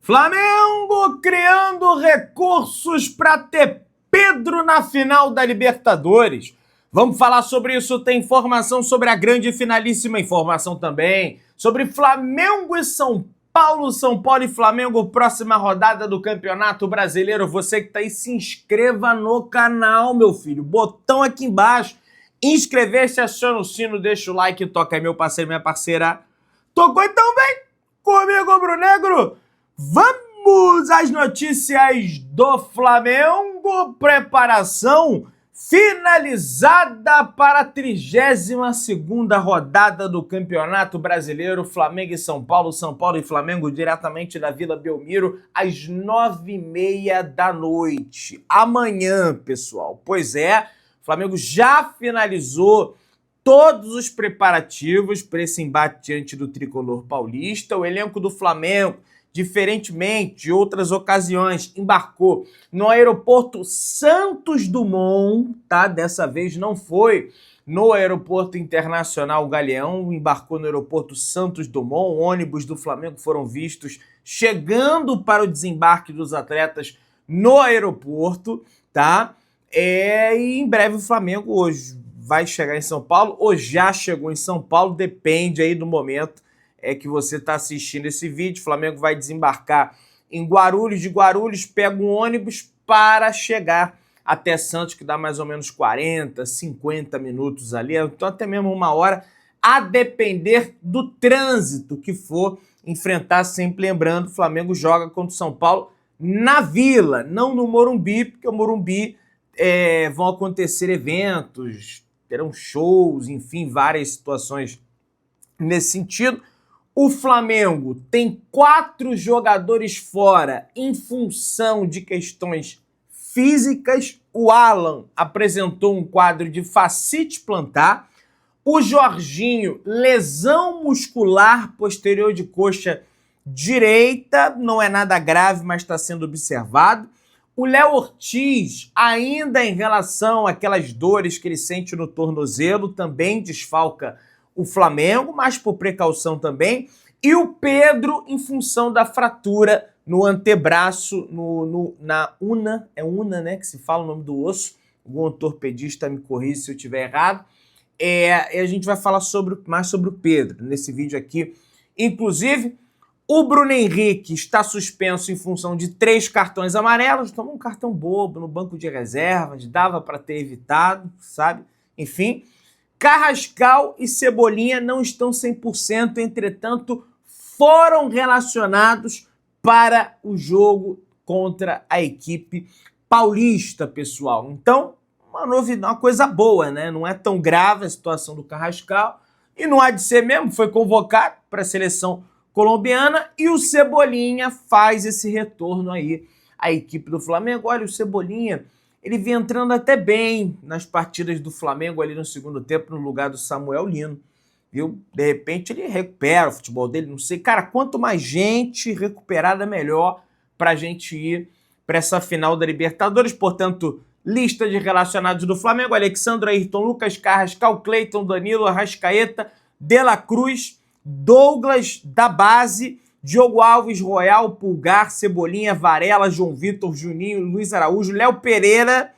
Flamengo criando recursos para ter Pedro na final da Libertadores. Vamos falar sobre isso, tem informação sobre a grande e finalíssima informação também, sobre Flamengo e São Paulo e Flamengo, próxima rodada do Campeonato Brasileiro. Você que tá aí, se inscreva no canal, meu filho. Botão aqui embaixo. Inscrever-se, aciona o sino, deixa o like, toca aí, meu parceiro, minha parceira. Tocou então, vem comigo, Bruno Negro. Vamos às notícias do Flamengo. Preparação finalizada para a 32ª rodada do Campeonato Brasileiro. Flamengo e São Paulo e Flamengo diretamente da Vila Belmiro às 9h30 da noite. Amanhã, pessoal. Pois é, o Flamengo já finalizou todos os preparativos para esse embate diante do Tricolor Paulista. O elenco do Flamengo, diferentemente de outras ocasiões, embarcou no aeroporto Santos Dumont, tá? Dessa vez não foi no aeroporto internacional Galeão, embarcou no aeroporto Santos Dumont. Ônibus do Flamengo foram vistos chegando para o desembarque dos atletas no aeroporto, tá? E em breve o Flamengo hoje vai chegar em São Paulo, ou já chegou em São Paulo, depende aí do momento que você está assistindo esse vídeo. O Flamengo vai desembarcar em Guarulhos, de Guarulhos pega um ônibus para chegar até Santos, que dá mais ou menos 40, 50 minutos ali, então até mesmo 1 hora, a depender do trânsito que for enfrentar. Sempre lembrando, o Flamengo joga contra o São Paulo na Vila, não no Morumbi, porque o Morumbi vão acontecer eventos, terão shows, enfim, várias situações nesse sentido. O Flamengo tem 4 jogadores fora em função de questões físicas. O Alan apresentou um quadro de fascite plantar. O Jorginho, lesão muscular posterior de coxa direita, não é nada grave, mas está sendo observado. O Léo Ortiz, ainda em relação àquelas dores que ele sente no tornozelo, também desfalca o Flamengo, mas por precaução também. E o Pedro, em função da fratura no antebraço, na una, é una, né, que se fala o nome do osso. Algum ortopedista me corrija se eu estiver errado. A gente vai falar mais sobre o Pedro nesse vídeo aqui. Inclusive, o Bruno Henrique está suspenso em função de 3 cartões amarelos. Tomou um cartão bobo no banco de reservas, dava para ter evitado, sabe? Enfim, Carrascal e Cebolinha não estão 100%, entretanto, foram relacionados para o jogo contra a equipe paulista, pessoal. Então, uma coisa boa, né? Não é tão grave a situação do Carrascal e não há de ser mesmo, foi convocado para a seleção colombiana, e o Cebolinha faz esse retorno aí à equipe do Flamengo. Olha, o Cebolinha, ele vem entrando até bem nas partidas do Flamengo ali no segundo tempo, no lugar do Samuel Lino, viu? De repente ele recupera o futebol dele, não sei. Cara, quanto mais gente recuperada, melhor pra gente ir para essa final da Libertadores. Portanto, lista de relacionados do Flamengo: Alexandre, Ayrton Lucas, Carrascal, Cleiton, Danilo, Arrascaeta, De La Cruz, Douglas da base, Diogo Alves, Royal, Pulgar, Cebolinha, Varela, João Vitor, Juninho, Luiz Araújo, Léo Pereira,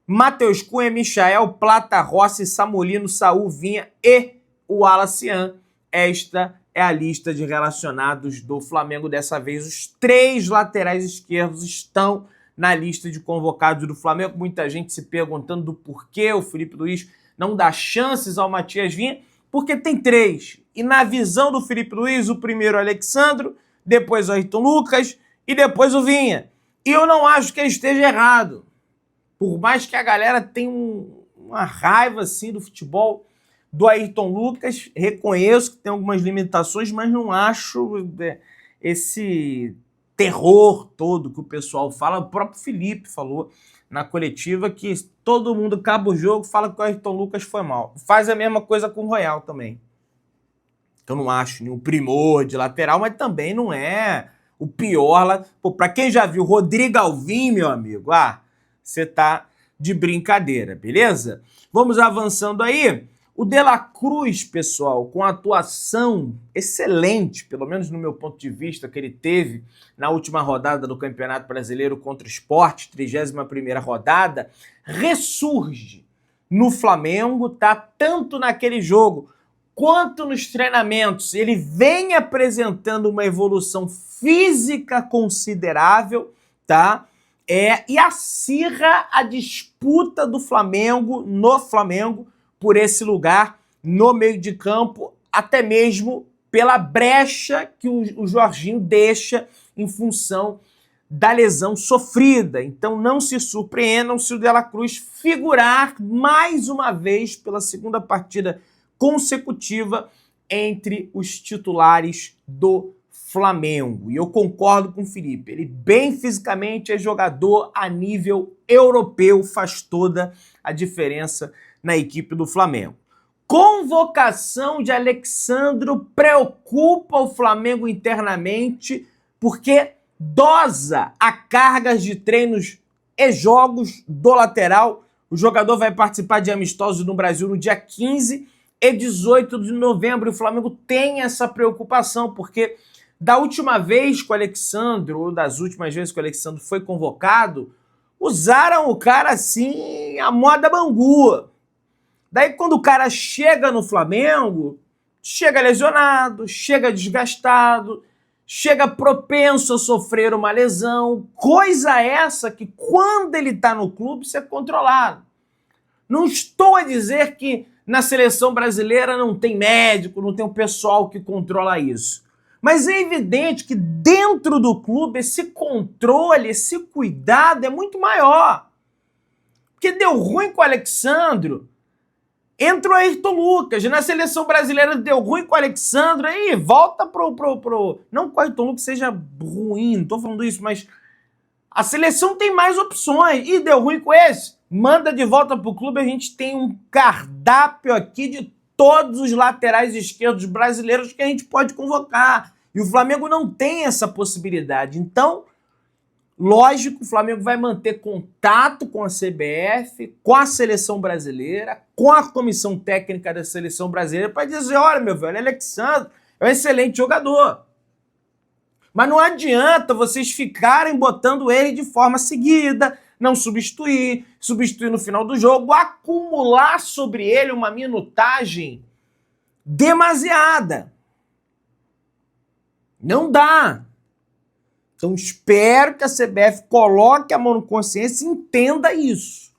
Matheus Cunha, Michael, Plata, Rossi, Samolino, Saul, Vinha e o Alacian. Esta é a lista de relacionados do Flamengo. Dessa vez, os 3 laterais esquerdos estão na lista de convocados do Flamengo. Muita gente se perguntando do porquê o Felipe Luiz não dá chances ao Matias Vinha, porque tem 3. E na visão do Felipe Luiz, o primeiro é o Alexandro, depois o Ayrton Lucas e depois o Vinha. E eu não acho que ele esteja errado. Por mais que a galera tenha uma raiva assim do futebol do Ayrton Lucas, reconheço que tem algumas limitações, mas não acho esse terror todo que o pessoal fala. O próprio Felipe falou na coletiva que todo mundo acaba o jogo, fala que o Ayrton Lucas foi mal. Faz a mesma coisa com o Royal também. Então não acho nenhum primor de lateral, mas também não é o pior lá. Pô, pra quem já viu Rodrigo Alvim, meu amigo, você tá de brincadeira, beleza? Vamos avançando aí. O De La Cruz, pessoal, com a atuação excelente, pelo menos no meu ponto de vista, que ele teve na última rodada do Campeonato Brasileiro contra o Sport, 31ª rodada, ressurge no Flamengo, tá? Tanto naquele jogo quanto nos treinamentos. Ele vem apresentando uma evolução física considerável, tá? E acirra a disputa do Flamengo, no Flamengo, por esse lugar no meio de campo, até mesmo pela brecha que o Jorginho deixa em função da lesão sofrida. Então não se surpreendam se o De La Cruz figurar mais uma vez pela segunda partida consecutiva entre os titulares do Flamengo. E eu concordo com o Felipe, ele bem fisicamente é jogador a nível europeu, faz toda a diferença na equipe do Flamengo. Convocação de Alexandro preocupa o Flamengo internamente porque dosa a cargas de treinos e jogos do lateral. O jogador vai participar de amistosos no Brasil no dia 15 e 18 de novembro. O Flamengo tem essa preocupação porque da última vez que o Alexandro, ou das últimas vezes que o Alexandro foi convocado, usaram o cara assim, a moda Bangu. Daí quando o cara chega no Flamengo, chega lesionado, chega desgastado, chega propenso a sofrer uma lesão, coisa essa que quando ele está no clube isso é controlado. Não estou a dizer que na seleção brasileira não tem médico, não tem um pessoal que controla isso. Mas é evidente que dentro do clube esse controle, esse cuidado é muito maior. Porque deu ruim com o Alexandro, entra o Ayrton Lucas. Na seleção brasileira deu ruim com o Alexandro, aí volta pro... Não que o Ayrton Lucas seja ruim, não tô falando isso, mas a seleção tem mais opções. E deu ruim com esse, manda de volta pro clube, a gente tem um cardápio aqui de todos os laterais esquerdos brasileiros que a gente pode convocar. E o Flamengo não tem essa possibilidade. Então, lógico, o Flamengo vai manter contato com a CBF, com a seleção brasileira, com a comissão técnica da seleção brasileira para dizer, olha, meu velho, Alexandre é um excelente jogador. Mas não adianta vocês ficarem botando ele de forma seguida, não substituir no final do jogo, acumular sobre ele uma minutagem demasiada. Não dá. Então espero que a CBF coloque a mão no consciência e entenda isso,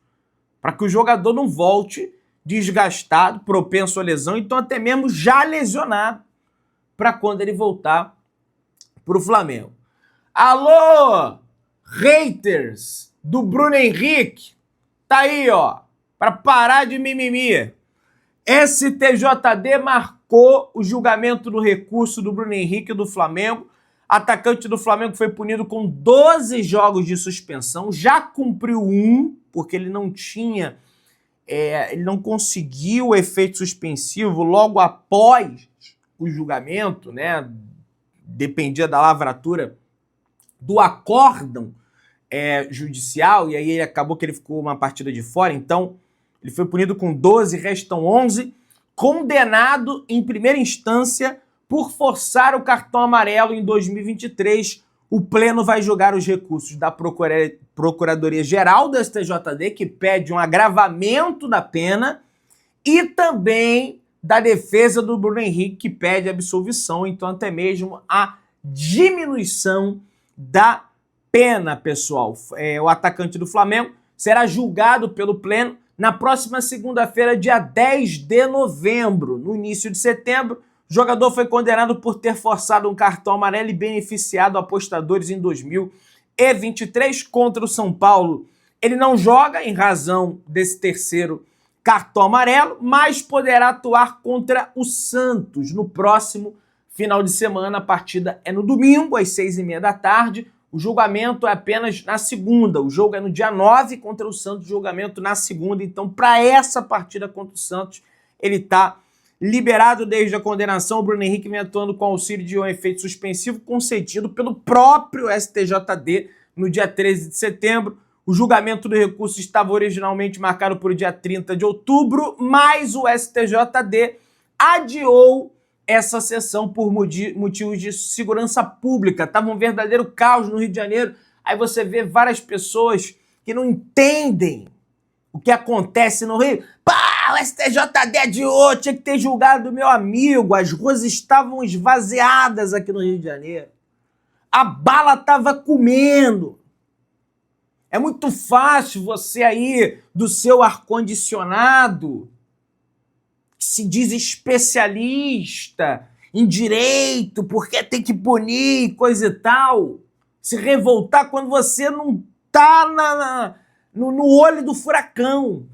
para que o jogador não volte desgastado, propenso à lesão, então até mesmo já lesionado, para quando ele voltar para o Flamengo. Alô, haters do Bruno Henrique, tá aí, ó, para parar de mimimi. STJD marcou o julgamento do recurso do Bruno Henrique do Flamengo. Atacante do Flamengo foi punido com 12 jogos de suspensão, já cumpriu um, porque ele não tinha, ele não conseguiu o efeito suspensivo logo após o julgamento, né? Dependia da lavratura do acórdão judicial, e aí ele acabou que ele ficou uma partida de fora, então ele foi punido com 12, restam 11, condenado em primeira instância por forçar o cartão amarelo em 2023. O Pleno vai julgar os recursos da Procuradoria-Geral do STJD, que pede um agravamento da pena, e também da defesa do Bruno Henrique, que pede absolvição, então até mesmo a diminuição da pena, pessoal. O atacante do Flamengo será julgado pelo Pleno na próxima segunda-feira, dia 10 de novembro. No início de setembro, o jogador foi condenado por ter forçado um cartão amarelo e beneficiado apostadores em 2023 contra o São Paulo. Ele não joga em razão desse terceiro cartão amarelo, mas poderá atuar contra o Santos no próximo final de semana. A partida é no domingo, às 6h30 da tarde. O julgamento é apenas na segunda. O jogo é no dia 9 contra o Santos, julgamento na segunda. Então, para essa partida contra o Santos, ele está liberado desde a condenação. O Bruno Henrique vem atuando com auxílio de um efeito suspensivo concedido pelo próprio STJD no dia 13 de setembro. O julgamento do recurso estava originalmente marcado para o dia 30 de outubro, mas o STJD adiou essa sessão por motivos de segurança pública. Estava um verdadeiro caos no Rio de Janeiro. Aí você vê várias pessoas que não entendem o que acontece no Rio. Pá, o STJD adiou, tinha que ter julgado meu amigo. As ruas estavam esvaziadas aqui no Rio de Janeiro. A bala estava comendo. É muito fácil você aí, do seu ar-condicionado, que se diz especialista em direito, porque tem que punir, coisa e tal, se revoltar quando você não tá no olho do furacão.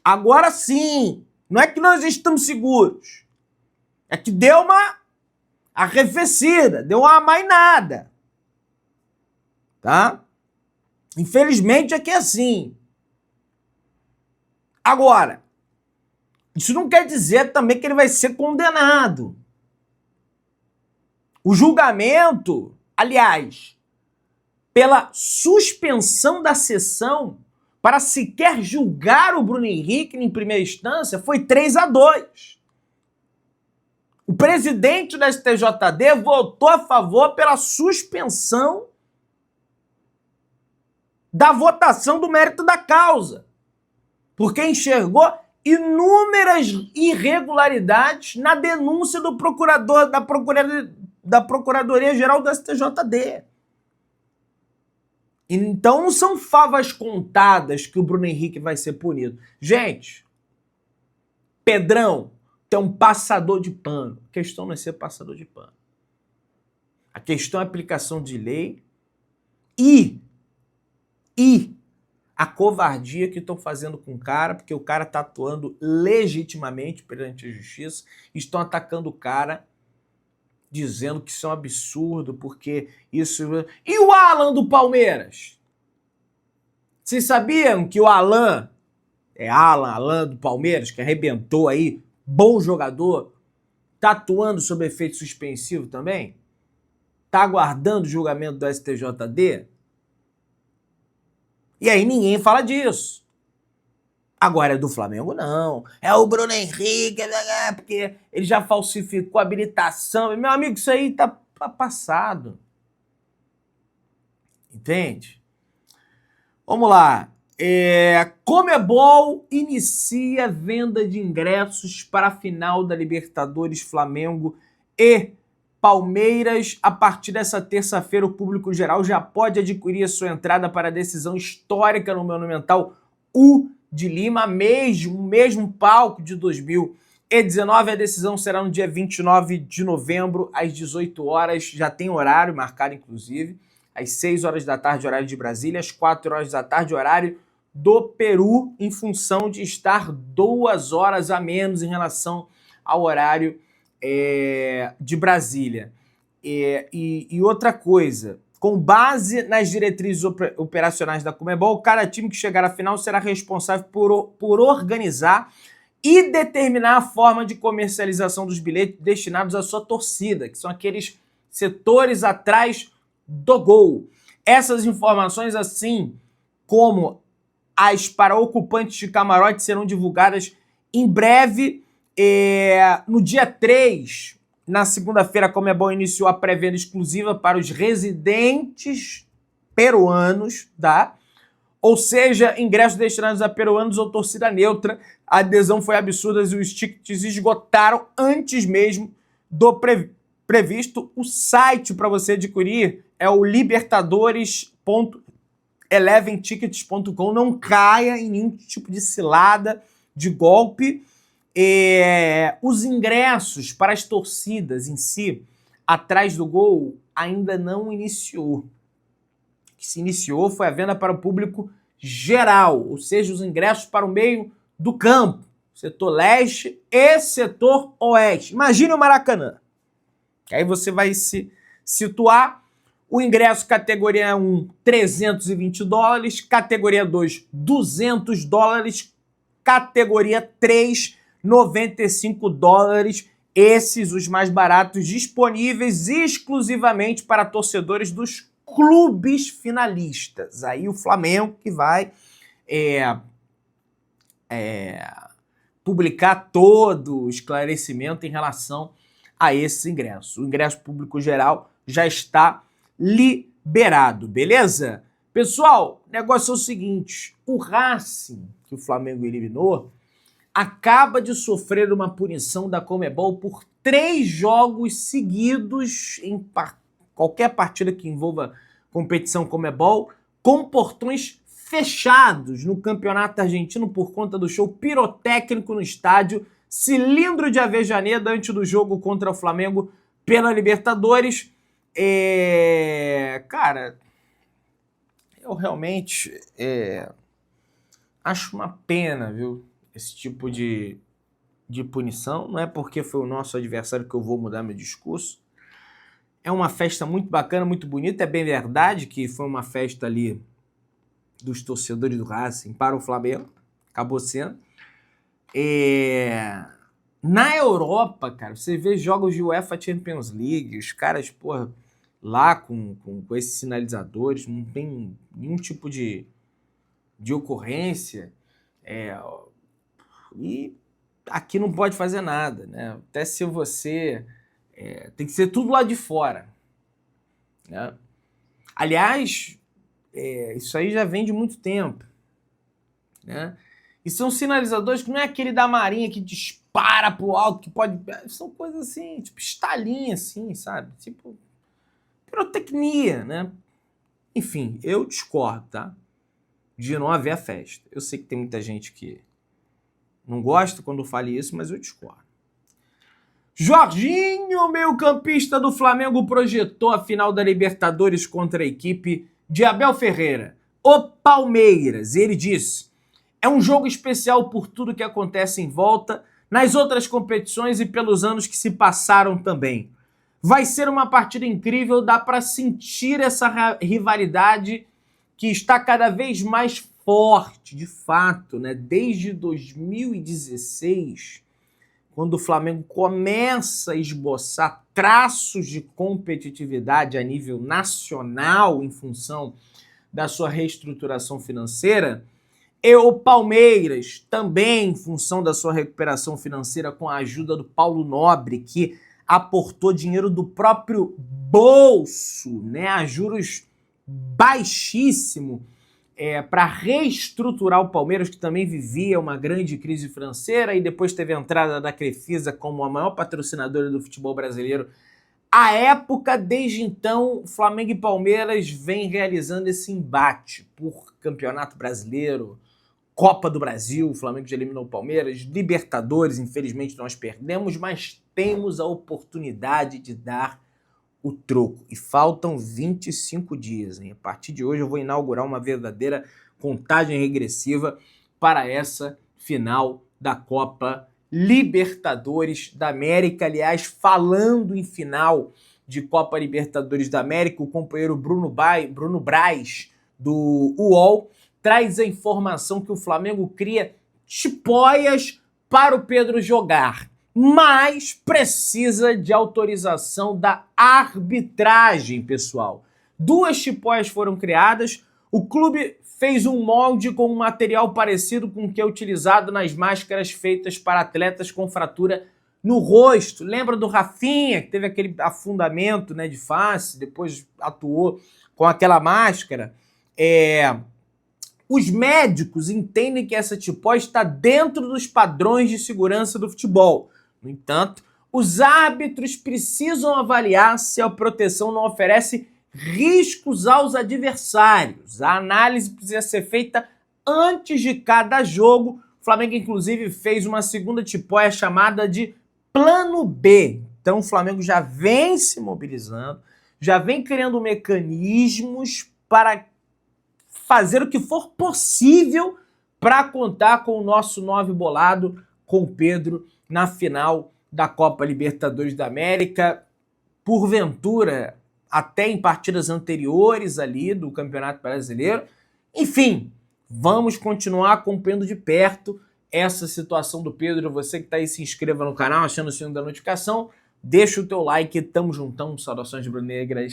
Agora sim, não é que nós estamos seguros, é que deu uma arrefecida, deu uma amainada, tá? Infelizmente é que é assim. Agora, isso não quer dizer também que ele vai ser condenado. O julgamento, aliás, pela suspensão da sessão para sequer julgar o Bruno Henrique em primeira instância, foi 3-2. O presidente da STJD votou a favor pela suspensão da votação do mérito da causa, porque enxergou inúmeras irregularidades na denúncia do procurador da Procuradoria-Geral do STJD. Então não são favas contadas que o Bruno Henrique vai ser punido. Gente, Pedrão tem um passador de pano. A questão não é ser passador de pano. A questão é a aplicação de lei e a covardia que estão fazendo com o cara, porque o cara está atuando legitimamente perante a justiça, estão atacando o cara, dizendo que isso é um absurdo, porque isso... E o Alan do Palmeiras? Vocês sabiam que o Alan do Palmeiras, que arrebentou aí, bom jogador, tá atuando sob efeito suspensivo também? Tá aguardando o julgamento do STJD? E aí ninguém fala disso. Agora é do Flamengo, não. É o Bruno Henrique, porque ele já falsificou a habilitação. Meu amigo, isso aí tá passado. Entende? Vamos lá. Conmebol inicia venda de ingressos para a final da Libertadores, Flamengo e Palmeiras. A partir dessa terça-feira, o público geral já pode adquirir a sua entrada para a decisão histórica no Monumental U de Lima, mesmo palco de 2019. A decisão será no dia 29 de novembro, às 18 horas. Já tem horário marcado, inclusive. Às 6 horas da tarde, horário de Brasília. Às 4 horas da tarde, horário do Peru, em função de estar 2 horas a menos em relação ao horário de Brasília. E outra coisa, com base nas diretrizes operacionais da Conmebol, cada time que chegar à final será responsável por organizar e determinar a forma de comercialização dos bilhetes destinados à sua torcida, que são aqueles setores atrás do gol. Essas informações, assim como as para ocupantes de camarote, serão divulgadas em breve. No dia 3, na segunda-feira, a Conmebol iniciou a pré-venda exclusiva para os residentes peruanos, tá? Ou seja, ingressos destinados a peruanos ou torcida neutra. A adesão foi absurda e os tickets esgotaram antes mesmo do previsto. O site para você adquirir é o libertadores.eleventickets.com. Não caia em nenhum tipo de cilada, de golpe. Os ingressos para as torcidas em si, atrás do gol, ainda não iniciou. O que se iniciou foi a venda para o público geral, ou seja, os ingressos para o meio do campo, setor leste e setor oeste. Imagine o Maracanã. Aí você vai se situar. O ingresso categoria 1, $320, categoria 2, $200, categoria 3, $95, esses os mais baratos, disponíveis exclusivamente para torcedores dos clubes finalistas. Aí o Flamengo que vai publicar todo o esclarecimento em relação a esses ingressos. O ingresso público geral já está liberado, beleza? Pessoal, o negócio é o seguinte, o Racing, que o Flamengo eliminou, acaba de sofrer uma punição da Conmebol por 3 jogos seguidos em qualquer partida que envolva competição Conmebol, com portões fechados no Campeonato Argentino por conta do show pirotécnico no estádio Cilindro de Avejaneda antes do jogo contra o Flamengo pela Libertadores. Cara, eu realmente acho uma pena, viu, esse tipo de punição. Não é porque foi o nosso adversário que eu vou mudar meu discurso. É uma festa muito bacana, muito bonita. É bem verdade que foi uma festa ali dos torcedores do Racing para o Flamengo. Acabou sendo. Na Europa, cara, você vê jogos de UEFA Champions League, os caras, porra, lá com esses sinalizadores, não tem nenhum tipo de ocorrência. E aqui não pode fazer nada, né? Até se você... tem que ser tudo lá de fora, né? Aliás, isso aí já vem de muito tempo, né? E são sinalizadores que não é aquele da Marinha que dispara pro alto, que pode... São coisas assim, tipo estalinha, assim, sabe? Tipo pirotecnia, né? Enfim, eu discordo, tá? De não haver a festa. Eu sei que tem muita gente que não gosta quando eu falo isso, mas eu discordo. Jorginho, meio-campista do Flamengo, projetou a final da Libertadores contra a equipe de Abel Ferreira, o Palmeiras. E ele disse: é um jogo especial por tudo que acontece em volta, nas outras competições e pelos anos que se passaram também. Vai ser uma partida incrível, dá para sentir essa rivalidade que está cada vez mais forte, de fato, né? Desde 2016, quando o Flamengo começa a esboçar traços de competitividade a nível nacional em função da sua reestruturação financeira, e o Palmeiras, também em função da sua recuperação financeira com a ajuda do Paulo Nobre, que aportou dinheiro do próprio bolso, né, a juros baixíssimo, para reestruturar o Palmeiras, que também vivia uma grande crise financeira, e depois teve a entrada da Crefisa como a maior patrocinadora do futebol brasileiro. À época, desde então, Flamengo e Palmeiras vêm realizando esse embate por Campeonato Brasileiro, Copa do Brasil. O Flamengo já eliminou o Palmeiras, Libertadores, infelizmente nós perdemos, mas temos a oportunidade de dar o troco. E faltam 25 dias, hein? A partir de hoje eu vou inaugurar uma verdadeira contagem regressiva para essa final da Copa Libertadores da América. Aliás, falando em final de Copa Libertadores da América, o companheiro Bruno Braz, do UOL, traz a informação que o Flamengo cria tipóias para o Pedro jogar, mas precisa de autorização da arbitragem, pessoal. 2 tipóias foram criadas, o clube fez um molde com um material parecido com o que é utilizado nas máscaras feitas para atletas com fratura no rosto. Lembra do Rafinha, que teve aquele afundamento, né, de face, depois atuou com aquela máscara? Os médicos entendem que essa tipóia está dentro dos padrões de segurança do futebol. No entanto, os árbitros precisam avaliar se a proteção não oferece riscos aos adversários. A análise precisa ser feita antes de cada jogo. O Flamengo, inclusive, fez uma segunda tipóia chamada de Plano B. Então, o Flamengo já vem se mobilizando, já vem criando mecanismos para fazer o que for possível para contar com o nosso 9 bolado, com o Pedro, na final da Copa Libertadores da América. Porventura, até em partidas anteriores ali do Campeonato Brasileiro. Enfim, vamos continuar acompanhando de perto essa situação do Pedro. Você que está aí, se inscreva no canal, achando o sininho da notificação. Deixa o teu like, tamo juntão, saudações rubro-negras.